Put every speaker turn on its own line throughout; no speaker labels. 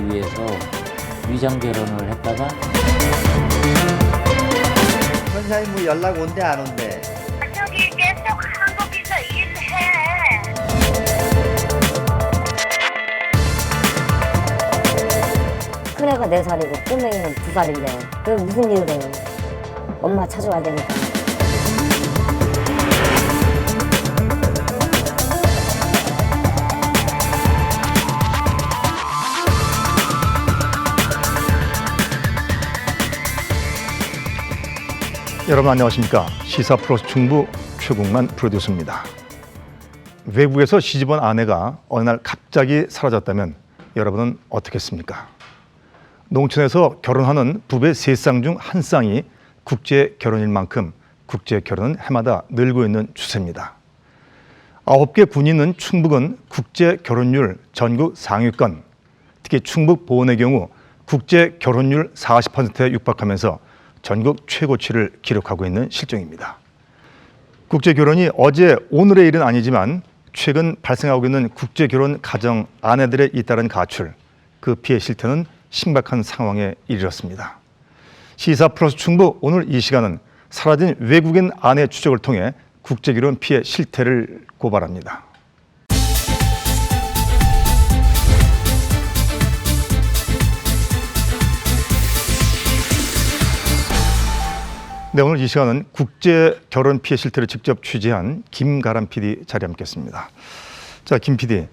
위해서 위장 결혼을 했다가
선생님 뭐 연락 온대 안 온대?
저기 계속 한국에서 일해.
큰애가 4살이고 꼬맹이는 2살인데 그게 무슨 일을 해요? 엄마 찾아와야 되니까.
여러분 안녕하십니까. 시사 플러스 충북 최국만 프로듀서입니다. 외국에서 시집온 아내가 어느 날 갑자기 사라졌다면 여러분은 어떻겠습니까? 농촌에서 결혼하는 부부의 3쌍 중 한 쌍이 국제 결혼인 만큼 국제 결혼은 해마다 늘고 있는 추세입니다. 9개 군이 있는 충북은 국제 결혼율 전국 상위권, 특히 충북 보은의 경우 국제 결혼율 40%에 육박하면서 전국 최고치를 기록하고 있는 실정입니다. 국제 결혼이 어제 오늘의 일은 아니지만 최근 발생하고 있는 국제 결혼 가정 아내들의 잇따른 가출, 그 피해 실태는 심각한 상황에 이르렀습니다. 시사 플러스 충북 오늘 이 시간은 사라진 외국인 아내 추적을 통해 국제 결혼 피해 실태를 고발합니다. 네, 오늘 이 시간은 국제 결혼 피해 실태를 직접 취재한 김가람 PD 자리에 함께했습니다. 자, 김 PD,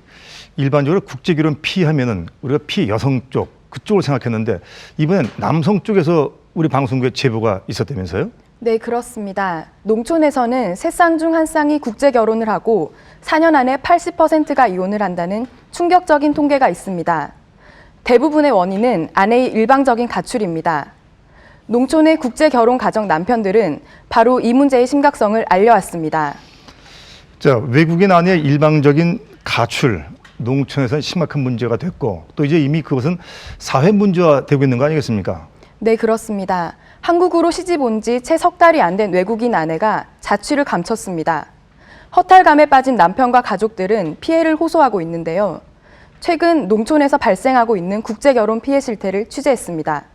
일반적으로 국제 결혼 피하면은 우리가 피해 여성 쪽 그쪽을 생각했는데 이번엔 남성 쪽에서 우리 방송국에 제보가 있었다면서요?
네, 그렇습니다. 농촌에서는 3쌍 중 1쌍이 국제 결혼을 하고 4년 안에 80%가 이혼을 한다는 충격적인 통계가 있습니다. 대부분의 원인은 아내의 일방적인 가출입니다. 농촌의 국제 결혼 가정 남편들은 바로 이 문제의 심각성을 알려왔습니다.
자, 외국인 아내의 일방적인 가출, 농촌에서는 심각한 문제가 됐고 또 이제 이미 그것은 사회 문제화 되고 있는 거 아니겠습니까?
네, 그렇습니다. 한국으로 시집 온 지 채 석 달이 안 된 외국인 아내가 자취를 감췄습니다. 허탈감에 빠진 남편과 가족들은 피해를 호소하고 있는데요. 최근 농촌에서 발생하고 있는 국제 결혼 피해 실태를 취재했습니다.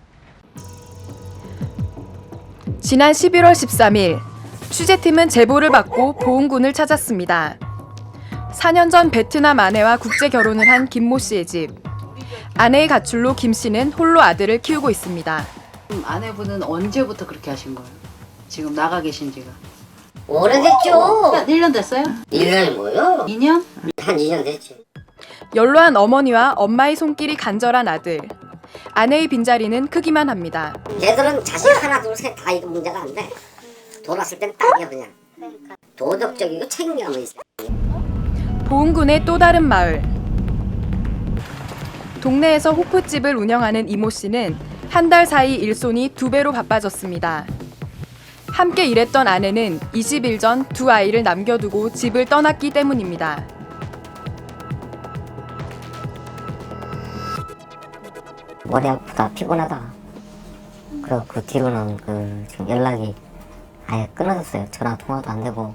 지난 11월 13일, 취재팀은 제보를 받고 보은군을 찾았습니다. 4년 전 베트남 아내와 국제 결혼을 한 김모 씨의 집. 아내의 가출로 김 씨는 홀로 아들을 키우고 있습니다.
아내분은 언제부터 그렇게 하신 거예요? 지금 나가 계신 지가?
오래됐죠?
1년 됐어요?
1년이 뭐요?
2년?
한 2년 됐지.
연로한 어머니와 엄마의 손길이 간절한 아들. 아내의 빈자리는 크기만 합니다.
얘들은 자식 하나 둘 셋 다 이거 문제가 안 돼. 돌았을 땐 딱이야 그냥. 도덕적이고 책임감이 있어.
보은군의 또 다른 마을. 동네에서 호프집을 운영하는 이모 씨는 한 달 사이 일손이 2배로 바빠졌습니다. 함께 일했던 아내는 20일 전 2 아이를 남겨두고 집을 떠났기 때문입니다.
머리 아프다 피곤하다. 그리고 그 뒤로는 지금 연락이 아예 끊어졌어요. 전화 통화도 안 되고.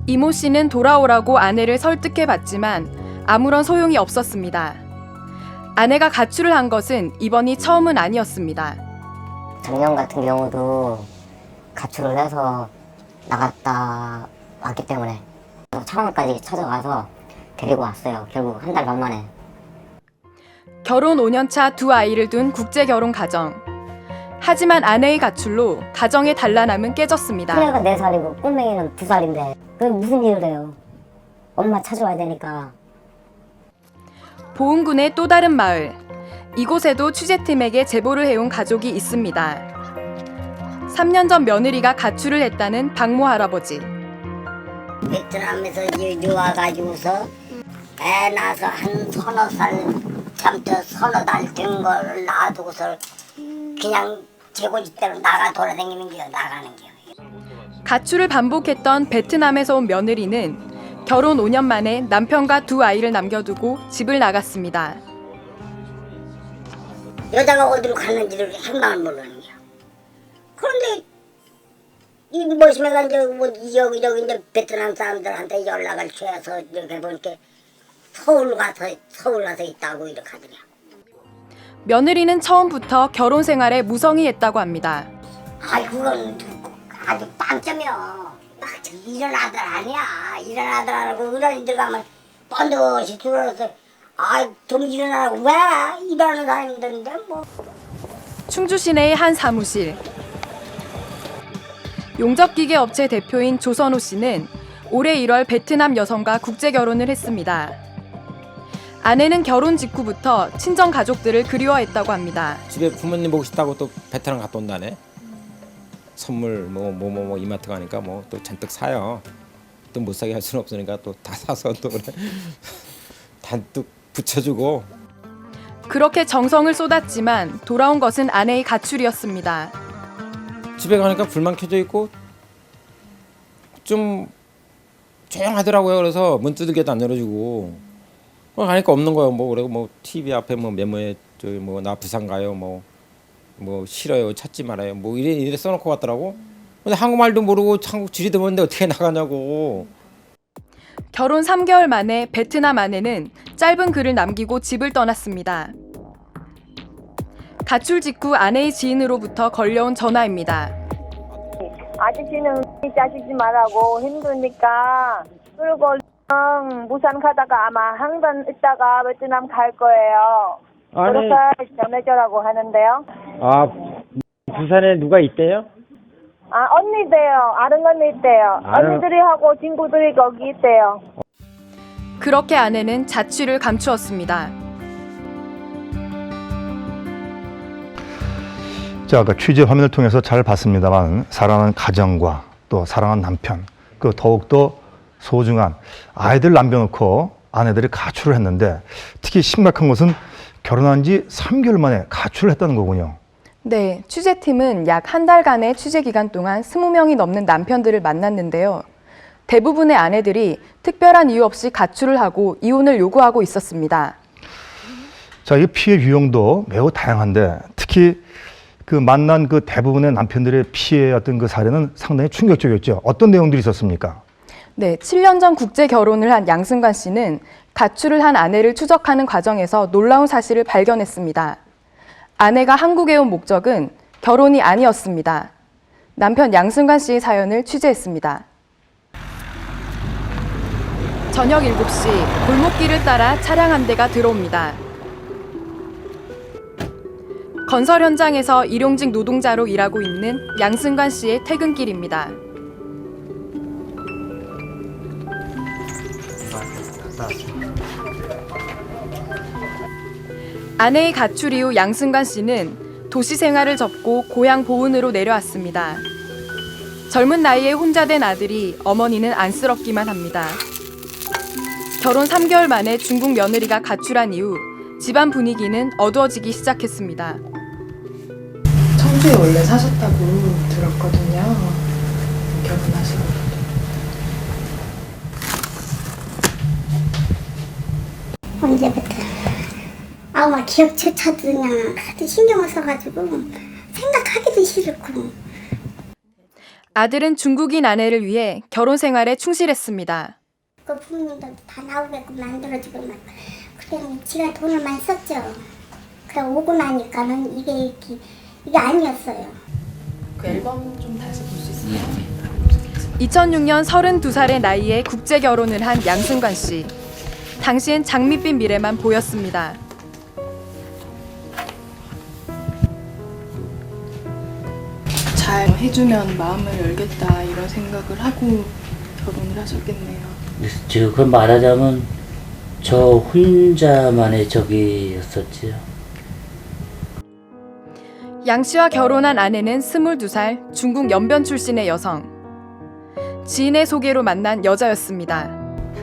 이모 씨는 돌아오라고 아내를 설득해봤지만 아무런 소용이 없었습니다. 아내가 가출을 한 것은 이번이 처음은 아니었습니다.
작년 같은 경우도 가출을 해서 나갔다 왔기 때문에 차량까지 찾아가서 데리고 왔어요. 결국 한 달 반 만에.
결혼 5년차 2 아이를 둔 국제 결혼 가정. 하지만 아내의 가출로 가정의 단란함은 깨졌습니다.
큰애가 4살이고 꼬맹이는 2살인데 그게 무슨 일을 해요? 엄마 찾아와야 되니까.
보은군의 또 다른 마을. 이곳에도 취재팀에게 제보를 해온 가족이 있습니다. 3년 전 며느리가 가출을 했다는 박모 할아버지.
베트남에서 여기 와가지고서 애 낳아서 한 서너 살, 서너 달 된 걸 놔두고서 그냥 제고집대로 나가 돌아다니는 게요, 나가는 게요.
가출을 반복했던 베트남에서 온 며느리는 결혼 5년 만에 남편과 2 아이를 남겨두고 집을 나갔습니다.
여자가 어디로 갔는지를 행방을 모르는 게요. 그런데 이 모심에가 이제 뭐 여기저기 이제 베트남 사람들한테 연락을 취해서 이렇게 보니까 서울 가서 있다고 이렇게 하더래요.
며느리는 처음부터 결혼 생활에 무성의했다고 합니다.
아이 그건 아주 빵점이요. 막 이런 아들 아니야. 이런 아들 하고 어른이 들어가면 번듯이 들어서 좀 일어나라고 왜 일하는 사람들인데 뭐.
충주 시내의 한 사무실. 용접기계 업체 대표인 조선호 씨는 올해 1월 베트남 여성과 국제 결혼을 했습니다. 아내는 결혼 직후부터 친정 가족들을 그리워했다고 합니다.
집에 부모님 보고 싶다고 또 베트남 갔다 온다네. 선물 뭐 이마트 가니까 뭐 또 잔뜩 사요. 또 못 사게 할 수는 없으니까 또 다 사서 또 그래. 잔뜩 붙여주고.
그렇게 정성을 쏟았지만 돌아온 것은 아내의 가출이었습니다.
집에 가니까 불만 켜져 있고 좀 조용하더라고요. 그래서 문 두들겨도 안 열어주고 가니까 없는 거예요. 뭐 그리고 뭐 TV 앞에 뭐 메모에 저기 뭐 나 부산 가요. 뭐 싫어요. 찾지 말아요. 뭐 이래 써놓고 갔더라고. 근데 한국말도 모르고 한국 지리도 모르는데 어떻게 나가냐고.
결혼 3개월 만에 베트남 아내는 짧은 글을 남기고 집을 떠났습니다. 가출 직후 아내의 지인으로부터 걸려온 전화입니다.
아저씨는 자시지 말라고 힘드니까 그리고 부산 가다가 아마 한 번 있다가 베트남 갈 거예요. 그렇게 전해줘라고 하는데요.
아, 부산에 누가 있대요?
언니 있대요. 아는 언니 있대요. 언니들이 하고 친구들이 거기 있대요.
그렇게 아내는 자취를 감추었습니다.
자, 아까 취재 화면을 통해서 잘 봤습니다만 사랑하는 가정과 또 사랑하는 남편, 그 더욱더 소중한 아이들 남겨놓고 아내들이 가출을 했는데 특히 심각한 것은 결혼한 지 3개월 만에 가출을 했다는 거군요.
네, 취재팀은 약 한 달간의 취재 기간 동안 20명이 넘는 남편들을 만났는데요. 대부분의 아내들이 특별한 이유 없이 가출을 하고 이혼을 요구하고 있었습니다.
자, 이 피해 유형도 매우 다양한데 특히 그 만난 그 대부분의 남편들의 피해였던 그 사례는 상당히 충격적이었죠. 어떤 내용들이 있었습니까?
네, 7년 전 국제 결혼을 한 양승관 씨는 가출을 한 아내를 추적하는 과정에서 놀라운 사실을 발견했습니다. 아내가 한국에 온 목적은 결혼이 아니었습니다. 남편 양승관 씨의 사연을 취재했습니다. 저녁 7시 골목길을 따라 차량 한 대가 들어옵니다. 건설 현장에서 일용직 노동자로 일하고 있는 양승관 씨의 퇴근길입니다. 아내의 가출 이후 양승관 씨는 도시 생활을 접고 고향 보은으로 내려왔습니다. 젊은 나이에 혼자 된 아들이 어머니는 안쓰럽기만 합니다. 결혼 3개월 만에 중국 며느리가 가출한 이후 집안 분위기는 어두워지기 시작했습니다.
청주에 원래 사셨다고 들었거든요. 결혼하시고.
언제부터? 막 기억조차도 그냥 하도 신경을 써가지고 생각하기도 싫고.
아들은 중국인 아내를 위해 결혼 생활에 충실했습니다.
그 부모님도 다 나오게끔 만들어주고 막 그냥 지가 돈을 많이 썼죠. 그래 오고 나니까는 이게 아니었어요.
그 앨범 좀 다시 볼 수 있어요?
2006년 32살의 나이에 국제 결혼을 한 양승관 씨. 당시엔 장밋빛 미래만 보였습니다.
잘 해주면 마음을 열겠다 이런 생각을 하고 결혼을 하셨겠네요.
지금 그 말하자면 저 혼자만의 적이었었지요.
양 씨와 결혼한 아내는 22살 중국 연변 출신의 여성. 지인의 소개로 만난 여자였습니다.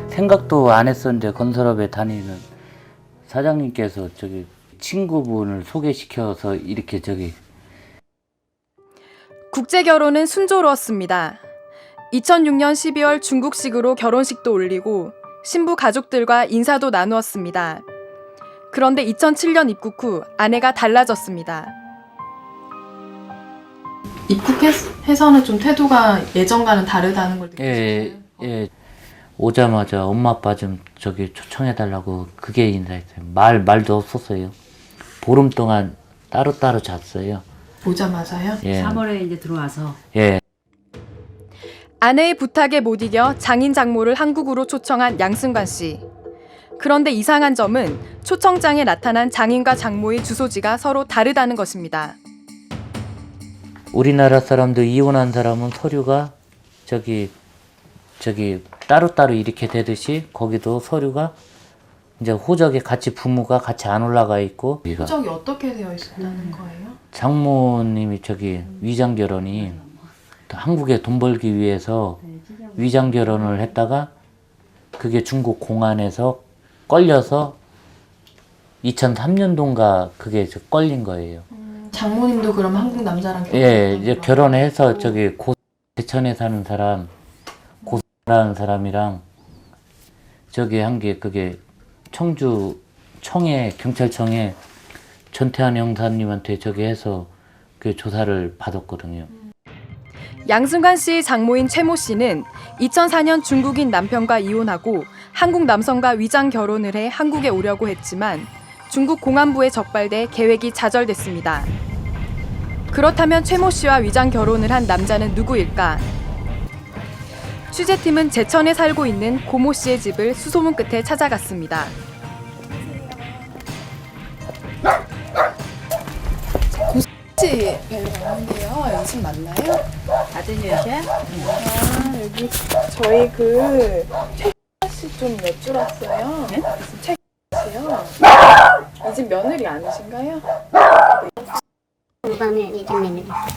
생각도 안 했었는데 건설업에 다니는 사장님께서 저기 친구분을 소개시켜서 이렇게 저기
국제 결혼은 순조로웠습니다. 2006년 12월 중국식으로 결혼식도 올리고 신부 가족들과 인사도 나누었습니다. 그런데 2007년 입국 후 아내가 달라졌습니다.
입국해서는 좀 태도가 예전과는 다르다는 걸 느끼셨나요?
예. 오자마자 엄마 아빠 좀 저기 초청해달라고 그게 인사했어요. 말도 없었어요. 보름 동안 따로따로 잤어요.
보자마자요?
예.
3월에 이제 들어와서
예.
아내의 부탁에 못 이겨 장인 장모를 한국으로 초청한 양승관 씨. 그런데 이상한 점은 초청장에 나타난 장인과 장모의 주소지가 서로 다르다는 것입니다.
우리나라 사람들 이혼한 사람은 서류가 저기 따로따로 이렇게 되듯이 거기도 서류가 이제 호적에 같이 부모가 같이 안 올라가 있고
호적이 어떻게 되어 있었다는 거예요?
장모님이 저기 위장 결혼이 한국에 돈 벌기 위해서 위장 결혼을 했다가 그게 중국 공안에서 걸려서 2003년도인가 그게 걸린 거예요.
장모님도 그럼 한국 남자랑
예, 이제 결혼해서 저기 대천에 사는 사람, 고라는 사람이랑 저기 한 게 그게 청주 경찰청에 전태환 형사님한테 저기 해서 그 조사를 받았거든요.
양승관 씨의 장모인 최모 씨는 2004년 중국인 남편과 이혼하고 한국 남성과 위장 결혼을 해 한국에 오려고 했지만 중국 공안부에 적발돼 계획이 좌절됐습니다. 그렇다면 최모 씨와 위장 결혼을 한 남자는 누구일까? 취재팀은 제천에 살고 있는 고모 씨의 집을 수소문 끝에 찾아갔습니다.
혹시 왔는데요. 여기 집 맞나요?
아들이야?
여기 저희 그 최씨 좀 여쭈었어요.
네?
최 씨요. 이 집 며느리 아니신가요?
누가 며느리?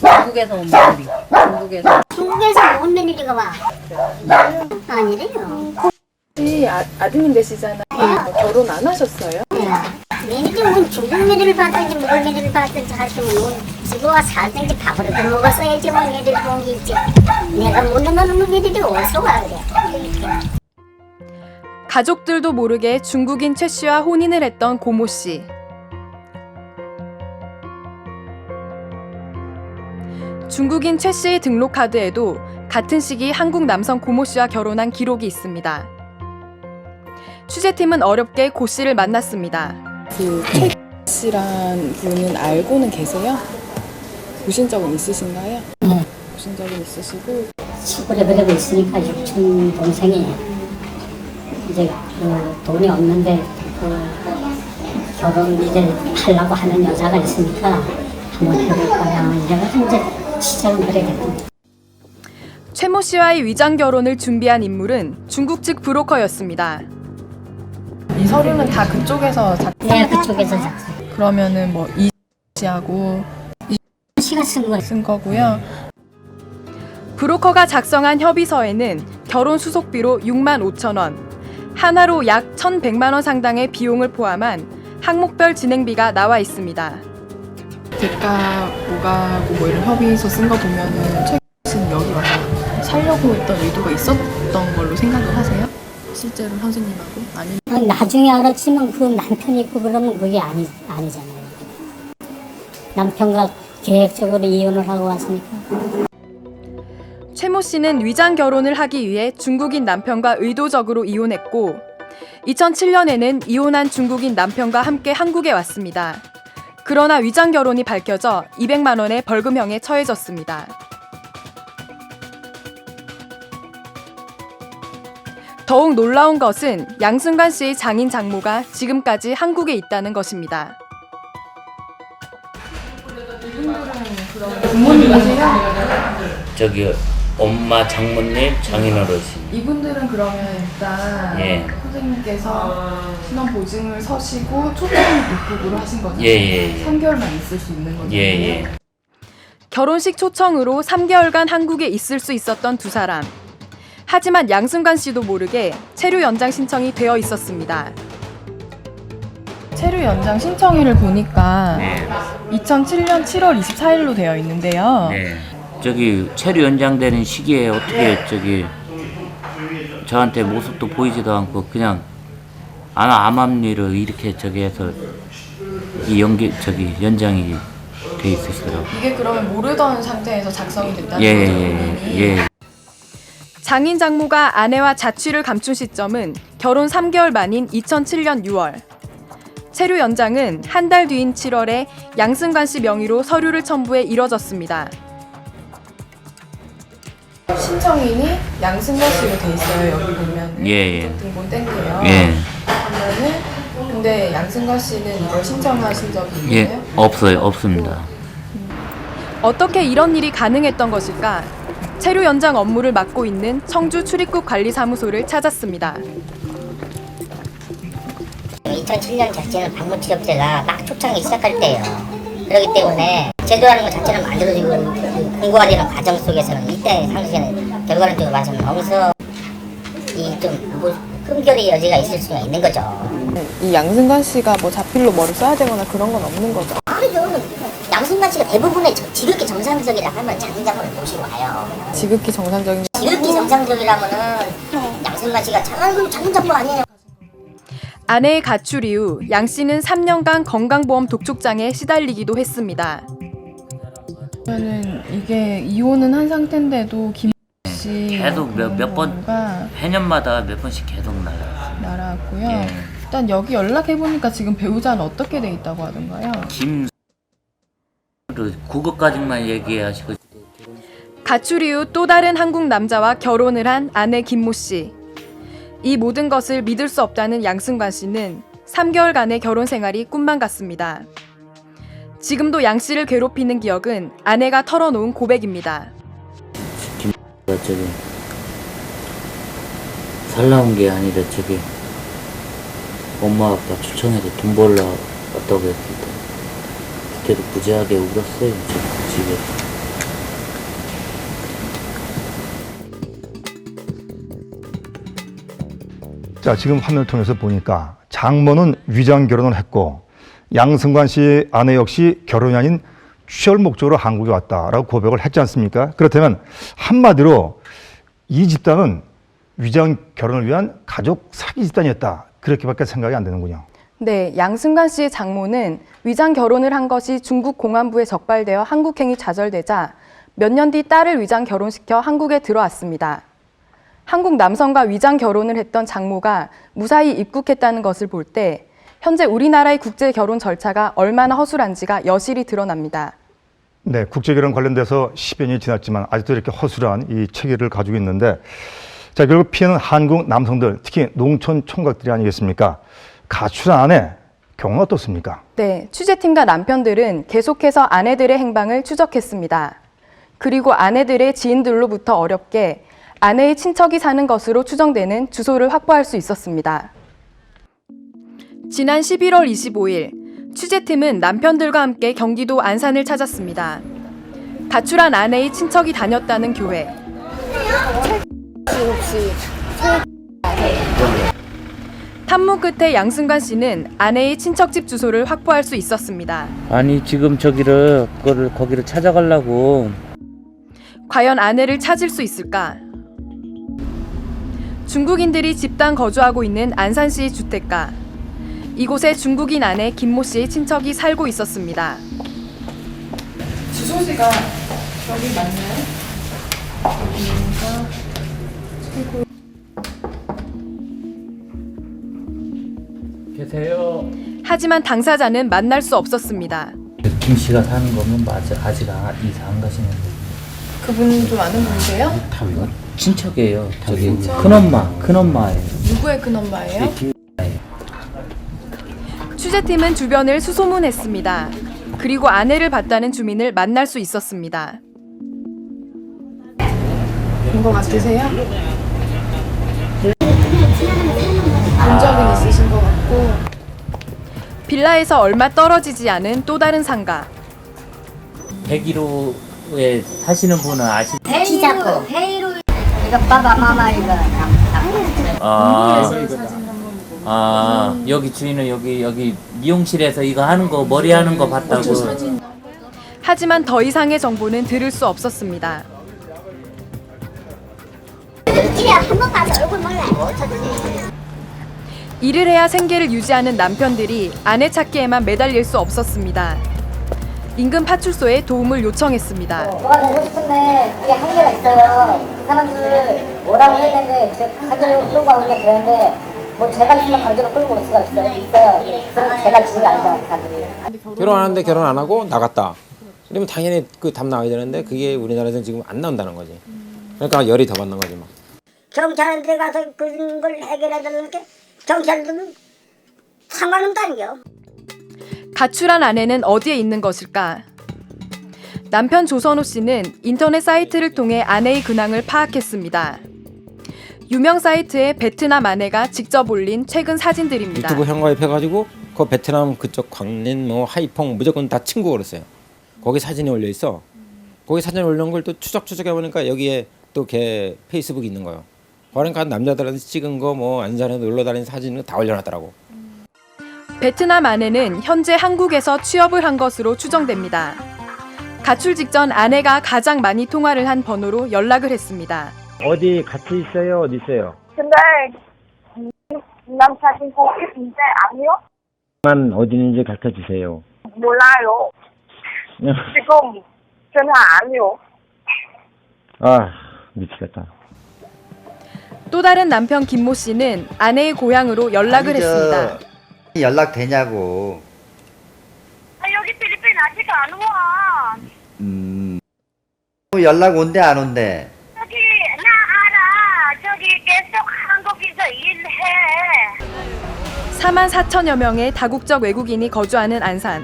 중국에서 온 며느리.
중국에서 온 며느리가 와. 아니래요.
혹시 아드님 되시잖아요. 결혼 안 하셨어요?
며느리는 중국 며느리를 받든지 뭘 며느리를 받든지 하시면 집에 와 살든지 밥을 얻어 먹었어야지 뭐 며느리 본 게 있지. 내가 못난 놈의 며느리 어디서 와 그래.
가족들도 모르게 중국인 최 씨와 혼인을 했던 고모 씨. 중국인 최 씨의 등록카드에도 같은 시기 한국 남성 고모 씨와 결혼한 기록이 있습니다. 취재팀은 어렵게 고 씨를 만났습니다.
그 최 씨란 분은 알고는 계세요? 보신 적은 있으신가요?
네.
보신 적은 있으시고
시골에 그러고 있으니까 육촌 동생이 이제 그 돈이 없는데 그 결혼 이제 하려고 하는 여자가 있으니까 한번 해볼 거야. 이래가지고 이제 시작은 그래 됐던.
최모 씨와의 위장 결혼을 준비한 인물은 중국 측 브로커였습니다.
이 서류는 다 그쪽에서
네, 그쪽에서 작성.
그러면은 뭐 이 씨하고
씨가
쓴 거고요.
브로커가 작성한 협의서에는 결혼 수속비로 6만 5천 원, 하나로 약 1,100만 원 상당의 비용을 포함한 항목별 진행비가 나와 있습니다.
대가 오가고 뭐 이런 협의서 쓴 거 보면은 최 씨는 여기 와서 살려고 했던 의도가 있었던 걸로 생각을 하세요? 실제로 선생님하고 아니면
나중에 알았지만 그 남편이 있고 그러면 그게 아니잖아요. 남편과 계획적으로 이혼을 하고 왔으니까.
최모 씨는 위장 결혼을 하기 위해 중국인 남편과 의도적으로 이혼했고 2007년에는 이혼한 중국인 남편과 함께 한국에 왔습니다. 그러나 위장 결혼이 밝혀져 200만 원의 벌금형에 처해졌습니다. 더욱 놀라운 것은 양승관 씨의 장인 장모가 지금까지 한국에 있다는 것입니다.
부모님이세요?
저기 엄마 장모님 장인어르신.
이분들은 그러면 일단
예.
선생님께서 신원 보증을 서시고 초청 입국으로 하신 거죠?
예.
3개월만 있을 수 있는 거죠?
예.
결혼식 초청으로 3개월간 한국에 있을 수 있었던 두 사람. 하지만 양승관 씨도 모르게 체류 연장 신청이 되어 있었습니다.
체류 연장 신청일을 보니까
네.
2007년 7월 24일로 되어 있는데요.
네. 저기 체류 연장되는 시기에 어떻게 저기 저한테 모습도 보이지도 않고 그냥 암암리를 이렇게 저기 해서 이 연장이 돼 있으시더라고요.
이게 그러면 모르던 상태에서 작성이 됐다는 거죠?
예.
장인 장모가 아내와 자취를 감춘 시점은 결혼 3개월 만인 2007년 6월. 체류 연장은 한 달 뒤인 7월에 양승관 씨 명의로 서류를 첨부해 이뤄졌습니다.
신청인이 양승관 씨로 돼 있어요. 여기 보면
예.
등본 땡겨요.
예.
그러면은 근데 양승관 씨는 이걸 신청하신 적이 있나요?
예. 없어요. 없습니다.
어떻게 이런 일이 가능했던 것일까? 체류 연장 업무를 맡고 있는 청주 출입국 관리사무소를 찾았습니다.
2007년 자체는 방문 취업제가 막 초창기 시작할 때예요. 그렇기 때문에 제도라는 것 자체는 만들어지고 공고가 되는 과정 속에서는 이때 상승에는 결과론적으로 봐서는 어디서 이좀 흠결의 여지가 있을 수가 있는 거죠.
이 양승관 씨가 뭐 자필로 뭐를 써야 되거나 그런 건 없는 거죠?
아니요. 양승관 씨가 대부분의 지극히 정상적이라고 하면 장인장모를 모시고 와요.
지극히 정상적인
지극히 정상적이라면은 양승관 씨가 장인장모 아니에요.
아내의 가출 이후 양 씨는 3년간 건강보험 독촉장에 시달리기도 했습니다.
그러면은 이게 이혼은 한 상태인데도 김 씨
계속 몇 번, 해년마다 몇 번씩 계속
날아왔고요.
예.
일단 여기 연락해 보니까 지금 배우자는 어떻게 돼 있다고 하던가요?
그것까지만 얘기하시고.
가출 이후 또 다른 한국 남자와 결혼을 한 아내 김모 씨. 이 모든 것을 믿을 수 없다는 양승관 씨는 3개월간의 결혼 생활이 꿈만 같습니다. 지금도 양 씨를 괴롭히는 기억은 아내가 털어놓은 고백입니다.
저기 살 나온 게 아니라 저기 엄마 아빠 추천해서 돈 벌러 왔다고 했을 그때도 무지하게 울었어요. 집에.
자, 지금 화면을 통해서 보니까 장모는 위장 결혼을 했고 양승관 씨 아내 역시 결혼이 아닌 취업 목적으로 한국에 왔다라고 고백을 했지 않습니까? 그렇다면 한마디로 이 집단은 위장 결혼을 위한 가족 사기 집단이었다. 그렇게밖에 생각이 안 되는군요.
네, 양승관 씨의 장모는 위장 결혼을 한 것이 중국 공안부에 적발되어 한국행이 좌절되자 몇 년 뒤 딸을 위장 결혼시켜 한국에 들어왔습니다. 한국 남성과 위장 결혼을 했던 장모가 무사히 입국했다는 것을 볼 때 현재 우리나라의 국제 결혼 절차가 얼마나 허술한지가 여실히 드러납니다.
네, 국제결혼 관련돼서 10여 년이 지났지만 아직도 이렇게 허술한 이 체계를 가지고 있는데, 자, 결국 피해는 한국 남성들, 특히 농촌 총각들이 아니겠습니까? 가출한 아내, 경우는 어떻습니까?
네, 취재팀과 남편들은 계속해서 아내들의 행방을 추적했습니다. 그리고 아내들의 지인들로부터 어렵게 아내의 친척이 사는 것으로 추정되는 주소를 확보할 수 있었습니다. 지난 11월 25일, 취재팀은 남편들과 함께 경기도 안산을 찾았습니다. 가출한 아내의 친척이 다녔다는 교회. 탐문 끝에 양승관 씨는 아내의 친척집 주소를 확보할 수 있었습니다.
아니 지금 거기를 찾아가려고.
과연 아내를 찾을 수 있을까? 중국인들이 집단 거주하고 있는 안산시의 주택가. 이곳에 중국인 아내 김모 씨의 친척이 살고 있었습니다.
주소지가 여기 맞나요?
계세요.
하지만 당사자는 만날 수 없었습니다.
김 씨가 사는 거면 맞아. 아직 이사 안 가시는데.
그분 좀 아는 분이세요?
다 친척이에요. 저기 큰엄마예요.
누구의 큰엄마예요?
취재팀은 주변을 수소문했습니다. 그리고 아내를 봤다는 주민을 만날 수 있었습니다.
본 거 같으세요? 본 적은 있으신 것 같고.
빌라에서 얼마 떨어지지 않은 또 다른 상가.
101호에 사시는 분은
치자포. 이거 빠바 마마 이거.
여기 주인은 여기 미용실에서 이거 하는 거 머리 하는 거 봤다고.
하지만 더 이상의 정보는 들을 수 없었습니다.
한번 봐서 얼굴 몰라요. 못 찾지.
일을 해야 생계를 유지하는 남편들이 아내 찾기에만 매달릴 수 없었습니다. 인근 파출소에 도움을 요청했습니다.
뭐가 되고 싶은데 그게 한계가 있어요. 그 사람들 뭐라고 했는데 가지고 끌고 가고 그러는데 뭐 제가 있으면 강제로 끌고 올 수가 있어요. 그럼 제가 지는 아니잖아요, 사람들이.
결혼하는데 결혼 안 하고 나갔다. 그러면 당연히 그 답 나와야 되는데 그게 우리나라에서는 지금 안 나온다는 거지. 그러니까 열이 더 받는 거지 막.
경찰한테 가서 그런 걸 해결해달라는 게 경찰들은 상관없도 아니요.
가출한 아내는 어디에 있는 것일까? 남편 조선호 씨는 인터넷 사이트를 통해 아내의 근황을 파악했습니다. 유명 사이트에 베트남 아내가 직접 올린 최근 사진들입니다.
유튜브 현가입해가지고 그 베트남 그쪽 광린 뭐 하이퐁 무조건 다 친구 그랬어요. 거기 사진이 올려 있어. 거기 사진 올린 걸 또 추적해 보니까 여기에 또 걔 페이스북이 있는 거예요. 그러니까 남자들한테 찍은 거 뭐 안산에 놀러 다니는 사진 다 올려놨더라고.
베트남 아내는 현재 한국에서 취업을 한 것으로 추정됩니다. 가출 직전 아내가 가장 많이 통화를 한 번호로 연락을 했습니다.
어디 같이 있어요? 어디 있어요?
근데 남사친 거기 있는데 아니요?
만 어디 있는지 가르쳐 주세요.
몰라요. 지금 전화 아니요.
아, 미치겠다.
또 다른 남편 김모 씨는 아내의 고향으로 연락을
아니,
했습니다.
연락 되냐고.
여기 필리핀 아직 안 와.
연락 온대 안 온대?
저기 나 알아. 저기 계속 한국에서 일해.
4만 4천여 명의 다국적 외국인이 거주하는 안산.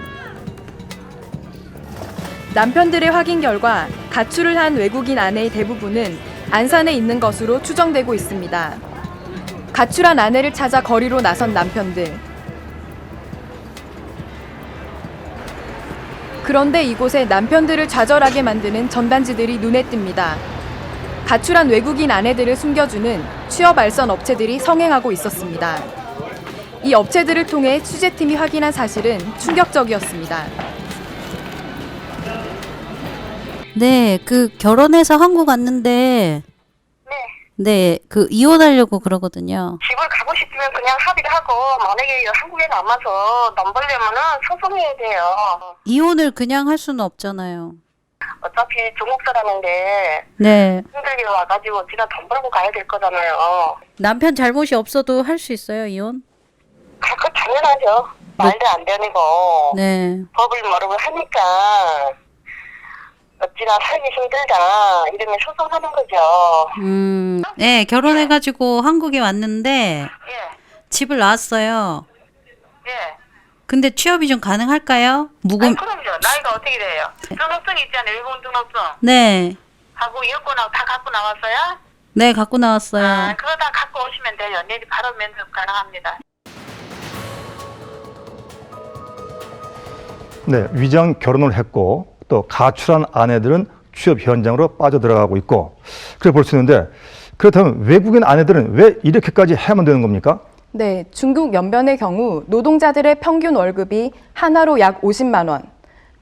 남편들의 확인 결과 가출을 한 외국인 아내의 대부분은 안산에 있는 것으로 추정되고 있습니다. 가출한 아내를 찾아 거리로 나선 남편들. 그런데 이곳에 남편들을 좌절하게 만드는 전단지들이 눈에 띕니다. 가출한 외국인 아내들을 숨겨주는 취업 알선 업체들이 성행하고 있었습니다. 이 업체들을 통해 취재팀이 확인한 사실은 충격적이었습니다.
네, 그 결혼해서 한국 왔는데 네, 그 이혼하려고 그러거든요.
집을 가고 싶으면 그냥 합의를 하고 만약에 한국에 남아서 돈 벌려면은 소송해야 돼요.
이혼을 그냥 할 수는 없잖아요.
어차피 중국 사람인데
네.
힘들게 와가지고 지가 돈 벌고 가야 될 거잖아요.
남편 잘못이 없어도 할 수 있어요, 이혼?
그거 당연하죠. 말도 안 되는 거.
네.
법을 모르고 하니까 어찌나 살기 힘들다 이러면 소송하는 거죠.
네, 결혼해가지고 한국에 왔는데 집을 나왔어요.
예.
근데 취업이 좀 가능할까요?
그럼요. 나이가 어떻게 돼요? 등록증 있잖아요. 일본 등록증.
네.
하고 여권하고 다 갖고 나왔어요?
네, 갖고 나왔어요.
아, 그거 다 갖고 오시면 돼요. 내일 바로 면접 가능합니다.
네, 위장 결혼을 했고 또 가출한 아내들은 취업 현장으로 빠져들어가고 있고 그래 볼 수 있는데 그렇다면 외국인 아내들은 왜 이렇게까지 해야만 되는 겁니까?
네, 중국 연변의 경우 노동자들의 평균 월급이 하나로 약 50만 원,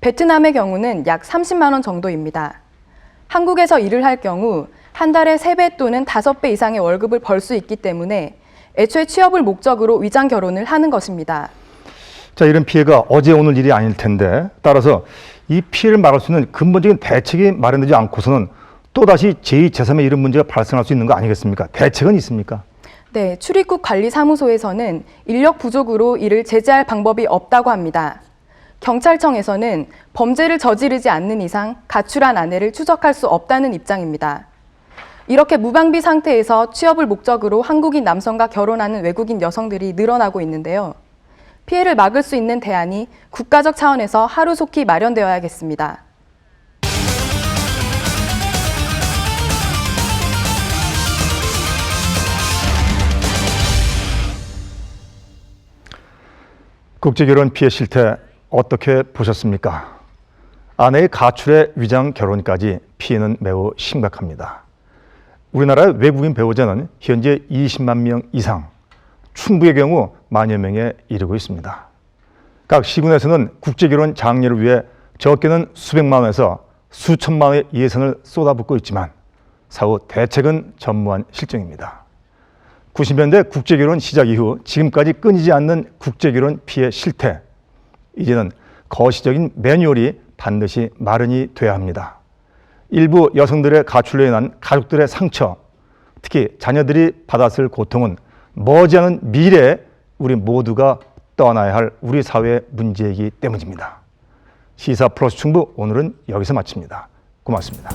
베트남의 경우는 약 30만 원 정도입니다. 한국에서 일을 할 경우 한 달에 3배 또는 5배 이상의 월급을 벌 수 있기 때문에 애초에 취업을 목적으로 위장 결혼을 하는 것입니다.
자, 이런 피해가 어제 오늘 일이 아닐 텐데 따라서 이 피해를 막을 수 있는 근본적인 대책이 마련되지 않고서는 또다시 제2, 제3의 이런 문제가 발생할 수 있는 거 아니겠습니까? 대책은 있습니까?
네, 출입국 관리사무소에서는 인력 부족으로 이를 제재할 방법이 없다고 합니다. 경찰청에서는 범죄를 저지르지 않는 이상 가출한 아내를 추적할 수 없다는 입장입니다. 이렇게 무방비 상태에서 취업을 목적으로 한국인 남성과 결혼하는 외국인 여성들이 늘어나고 있는데요. 피해를 막을 수 있는 대안이 국가적 차원에서 하루속히 마련되어야겠습니다.
국제결혼 피해 실태 어떻게 보셨습니까? 아내의 가출의 위장 결혼까지 피해는 매우 심각합니다. 우리나라의 외국인 배우자는 현재 20만 명 이상, 충북의 경우 만여 명에 이르고 있습니다. 각 시군에서는 국제결혼 장려를 위해 적게는 수백만 원에서 수천만 원의 예산을 쏟아붓고 있지만 사후 대책은 전무한 실정입니다. 90년대 국제결혼 시작 이후 지금까지 끊이지 않는 국제결혼 피해 실태, 이제는 거시적인 매뉴얼이 반드시 마련이 돼야 합니다. 일부 여성들의 가출로 인한 가족들의 상처, 특히 자녀들이 받았을 고통은 머지않은 미래에 우리 모두가 떠나야 할 우리 사회의 문제이기 때문입니다. 시사 플러스 충북 오늘은 여기서 마칩니다. 고맙습니다.